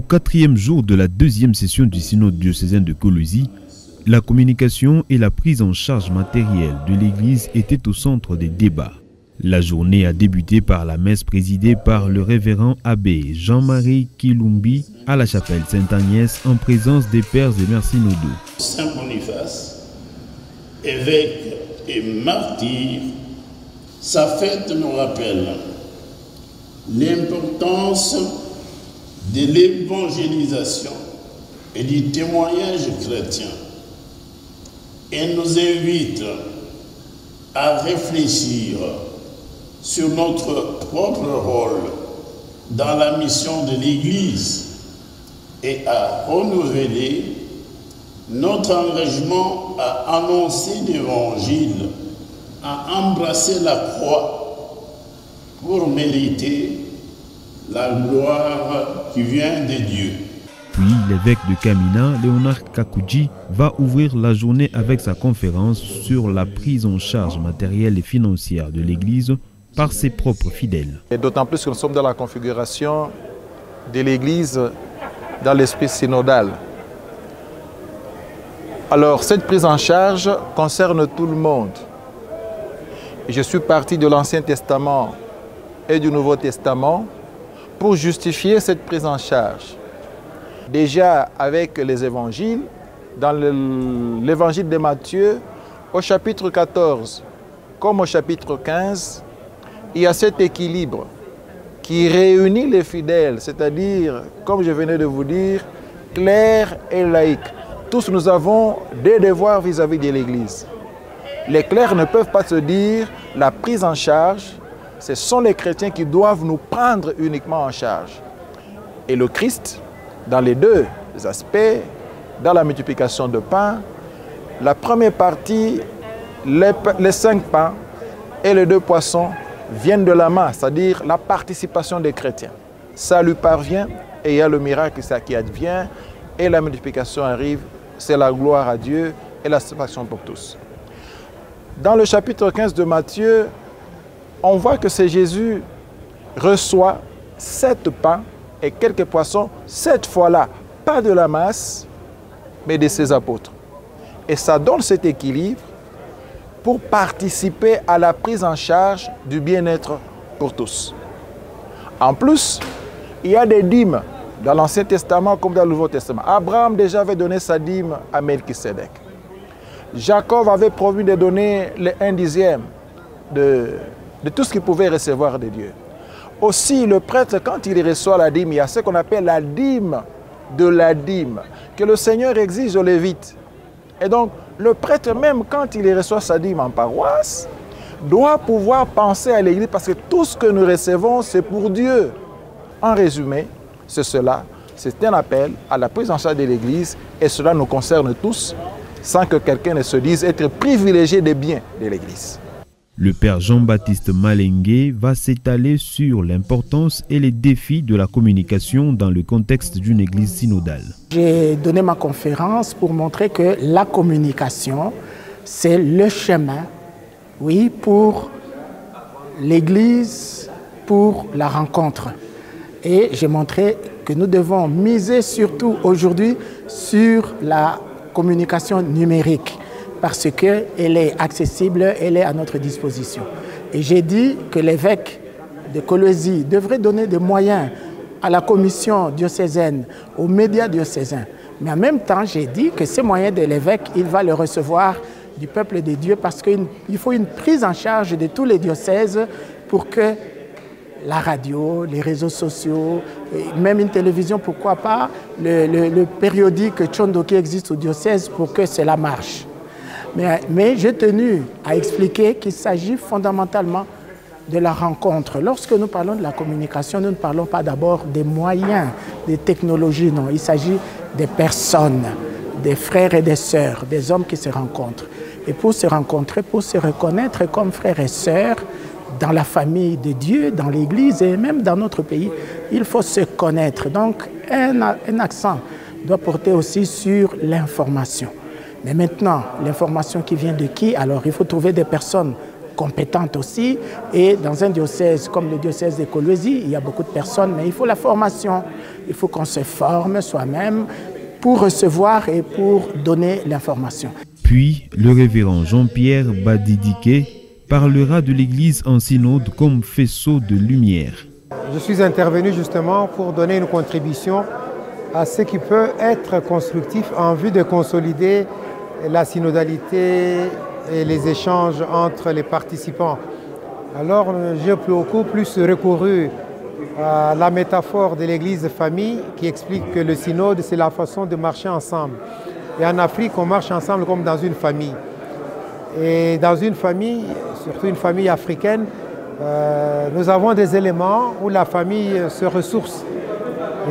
Au 4e jour de la 2e session du synode diocésain de Colosie, la communication et la prise en charge matérielle de l'Église étaient au centre des débats. La journée a débuté par la messe présidée par le révérend abbé Jean-Marie Kilumbi à la chapelle Sainte-Agnès en présence des pères et mères synodaux. Saint Boniface, évêque et martyr, sa fête nous rappelle l'importance de l'évangélisation et du témoignage chrétien. Elle nous invite à réfléchir sur notre propre rôle dans la mission de l'Église et à renouveler notre engagement à annoncer l'Évangile, à embrasser la croix pour mériter la gloire qui vient de Dieu. Puis l'évêque de Kamina, Léonard Kakouji, va ouvrir la journée avec sa conférence sur la prise en charge matérielle et financière de l'Église par ses propres fidèles. Et d'autant plus que nous sommes dans la configuration de l'Église dans l'esprit synodal. Alors cette prise en charge concerne tout le monde. Et je suis parti de l'Ancien Testament et du Nouveau Testament pour justifier cette prise en charge. Déjà avec les évangiles, dans l'évangile de Matthieu, au chapitre 14 comme au chapitre 15, il y a cet équilibre qui réunit les fidèles, c'est-à-dire, comme je venais de vous dire, clercs et laïcs. Tous nous avons des devoirs vis-à-vis de l'Église. Les clercs ne peuvent pas se dire la prise en charge, ce sont les chrétiens qui doivent nous prendre uniquement en charge. Et le Christ, dans les deux aspects, dans la multiplication de pain, la première partie, les 5 pains et les 2 poissons viennent de la main, c'est-à-dire la participation des chrétiens. Ça lui parvient et il y a le miracle qui advient et la multiplication arrive, c'est la gloire à Dieu et la satisfaction pour tous. Dans le chapitre 15 de Matthieu, on voit que c'est Jésus reçoit 7 pains et quelques poissons, cette fois-là, pas de la masse, mais de ses apôtres. Et ça donne cet équilibre pour participer à la prise en charge du bien-être pour tous. En plus, il y a des dîmes dans l'Ancien Testament comme dans le Nouveau Testament. Abraham déjà avait donné sa dîme à Melchisédek. Jacob avait promis de donner le 1/10 de tout ce qu'il pouvait recevoir de Dieu. Aussi, le prêtre, quand il reçoit la dîme, il y a ce qu'on appelle la dîme de la dîme, que le Seigneur exige aux Lévites. Et donc, le prêtre, même quand il reçoit sa dîme en paroisse, doit pouvoir penser à l'Église parce que tout ce que nous recevons, c'est pour Dieu. En résumé, c'est cela. C'est un appel à la prise en charge de l'Église et cela nous concerne tous sans que quelqu'un ne se dise être privilégié des biens de l'Église. Le père Jean-Baptiste Malengue va s'étaler sur l'importance et les défis de la communication dans le contexte d'une église synodale. J'ai donné ma conférence pour montrer que la communication, c'est le chemin, oui, pour l'église, pour la rencontre. Et j'ai montré que nous devons miser surtout sur la communication numérique, parce qu'elle est accessible, elle est à notre disposition. Et j'ai dit que l'évêque de Colosie devrait donner des moyens à la commission diocésaine, aux médias diocésains. Mais en même temps, j'ai dit que ces moyens de l'évêque, il va les recevoir du peuple de Dieu parce qu'il faut une prise en charge de tous les diocèses pour que la radio, les réseaux sociaux, même une télévision, pourquoi pas, le périodique Tchondo qui existe au diocèse pour que cela marche. Mais j'ai tenu à expliquer qu'il s'agit fondamentalement de la rencontre. Lorsque nous parlons de la communication, nous ne parlons pas d'abord des moyens, des technologies, non. Il s'agit des personnes, des frères et des sœurs, des hommes qui se rencontrent. Et pour se rencontrer, pour se reconnaître comme frères et sœurs dans la famille de Dieu, dans l'Église et même dans notre pays, il faut se connaître. Donc un accent doit porter aussi sur l'information. Mais maintenant, l'information qui vient de qui? Alors il faut trouver des personnes compétentes aussi. Et dans un diocèse comme le diocèse de Colosie, il y a beaucoup de personnes, mais il faut la formation. il faut qu'on se forme soi-même pour recevoir et pour donner l'information. Puis, le révérend Jean-Pierre Badidike parlera de l'Église en synode comme faisceau de lumière. Je suis intervenu justement pour donner une contribution à ce qui peut être constructif en vue de consolider la synodalité et les échanges entre les participants. Alors j'ai beaucoup plus recouru à la métaphore de l'église famille qui explique que le synode c'est la façon de marcher ensemble. Et en Afrique on marche ensemble comme dans une famille. Et dans une famille, surtout une famille africaine, nous avons des éléments où la famille se ressource,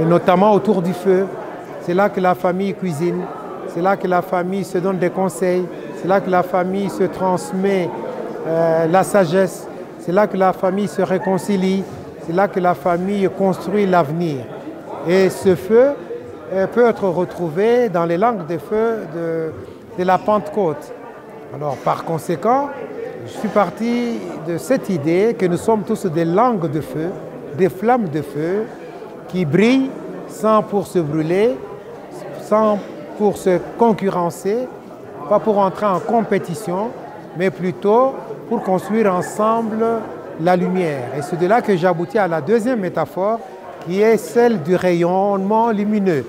et notamment autour du feu. C'est là que la famille cuisine, c'est là que la famille se donne des conseils, c'est là que la famille se transmet la sagesse, c'est là que la famille se réconcilie, c'est là que la famille construit l'avenir. Et ce feu peut être retrouvé dans les langues de feu de la Pentecôte. Alors par conséquent, je suis parti de cette idée que nous sommes tous des langues de feu, des flammes de feu qui brillent sans pour se brûler, sans pour se concurrencer, pas pour entrer en compétition, mais plutôt pour construire ensemble la lumière. Et c'est de là que j'aboutis à la deuxième métaphore qui est celle du rayonnement lumineux.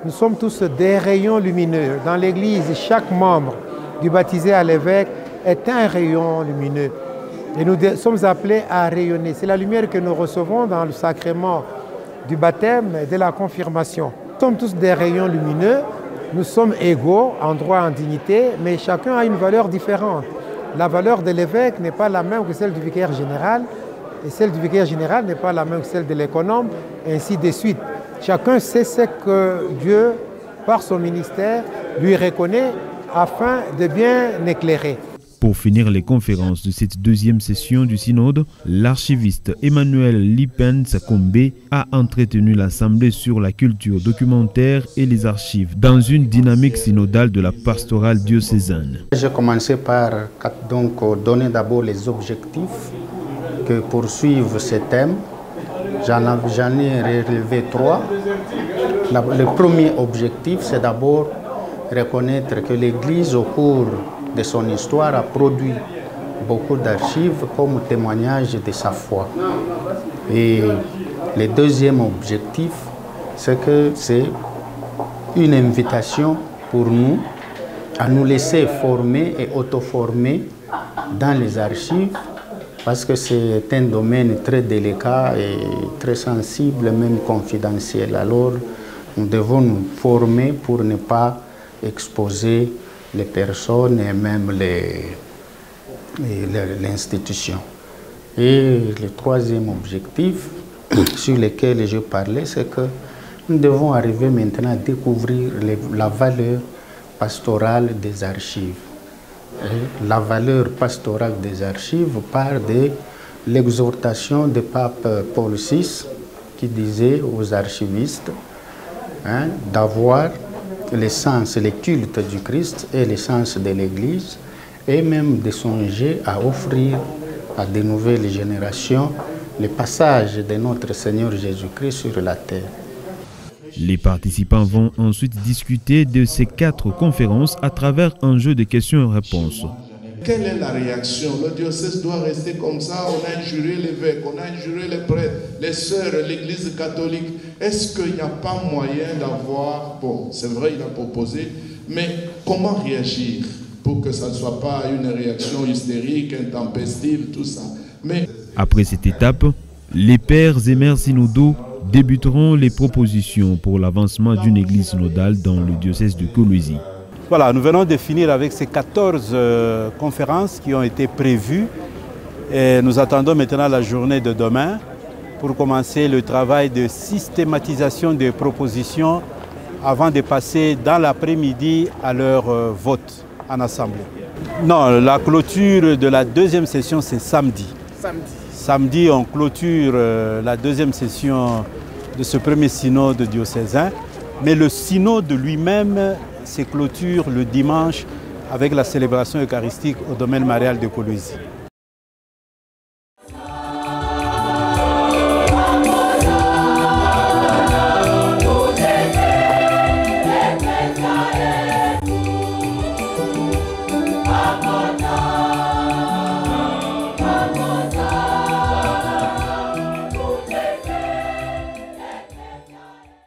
Nous sommes tous des rayons lumineux. Dans l'Église, chaque membre du baptisé à l'évêque est un rayon lumineux. Et nous sommes appelés à rayonner. C'est la lumière que nous recevons dans le sacrement du baptême et de la confirmation. Nous sommes tous des rayons lumineux. Nous sommes égaux en droit et en dignité, mais chacun a une valeur différente. La valeur de l'évêque n'est pas la même que celle du vicaire général, et celle du vicaire général n'est pas la même que celle de l'économe, et ainsi de suite. Chacun sait ce que Dieu, par son ministère, lui reconnaît afin de bien éclairer. Pour finir les conférences de cette deuxième session du synode, l'archiviste Emmanuel Lipens Kombe a entretenu l'Assemblée sur la culture documentaire et les archives dans une dynamique synodale de la pastorale diocésaine. J'ai commencé par donner d'abord les objectifs que poursuivent ces thèmes. J'en ai relevé 3. Le premier objectif, c'est d'abord reconnaître que l'Église, au cours de son histoire, a produit beaucoup d'archives comme témoignage de sa foi. Et le deuxième objectif, c'est que c'est une invitation pour nous à nous laisser former et auto-former dans les archives, parce que c'est un domaine très délicat et très sensible, même confidentiel. Alors, nous devons nous former pour ne pas exposer les personnes et même l'institution. Et le troisième objectif sur lequel je parlais, c'est que nous devons arriver maintenant à découvrir la valeur pastorale des archives. Et la valeur pastorale des archives part de l'exhortation du pape Paul VI qui disait aux archivistes d'avoir l'essence, les cultes du Christ et l'essence de l'Église, et même de songer à offrir à de nouvelles générations le passage de notre Seigneur Jésus-Christ sur la terre. Les participants vont ensuite discuter de ces 4 conférences à travers un jeu de questions-réponses. Quelle est la réaction? Le diocèse doit rester comme ça. On a injurié l'évêque, on a injurié les prêtres, les sœurs, l'Église catholique. Est-ce qu'il n'y a pas moyen d'avoir... Bon, c'est vrai, il a proposé, mais comment réagir pour que ça ne soit pas une réaction hystérique, intempestive, tout ça? Mais... Après cette étape, les pères et mères synodaux débuteront les propositions pour l'avancement d'une église synodale dans le diocèse de Kolwezi. Voilà, nous venons de finir avec ces 14 conférences qui ont été prévues et nous attendons maintenant la journée de demain pour commencer le travail de systématisation des propositions avant de passer dans l'après-midi à leur vote en assemblée. Non, la clôture de la deuxième session, c'est samedi. Samedi, on clôture la deuxième session de ce premier synode diocésain, mais le synode lui-même se clôture le dimanche avec la célébration eucharistique au domaine marial de Kolwezi.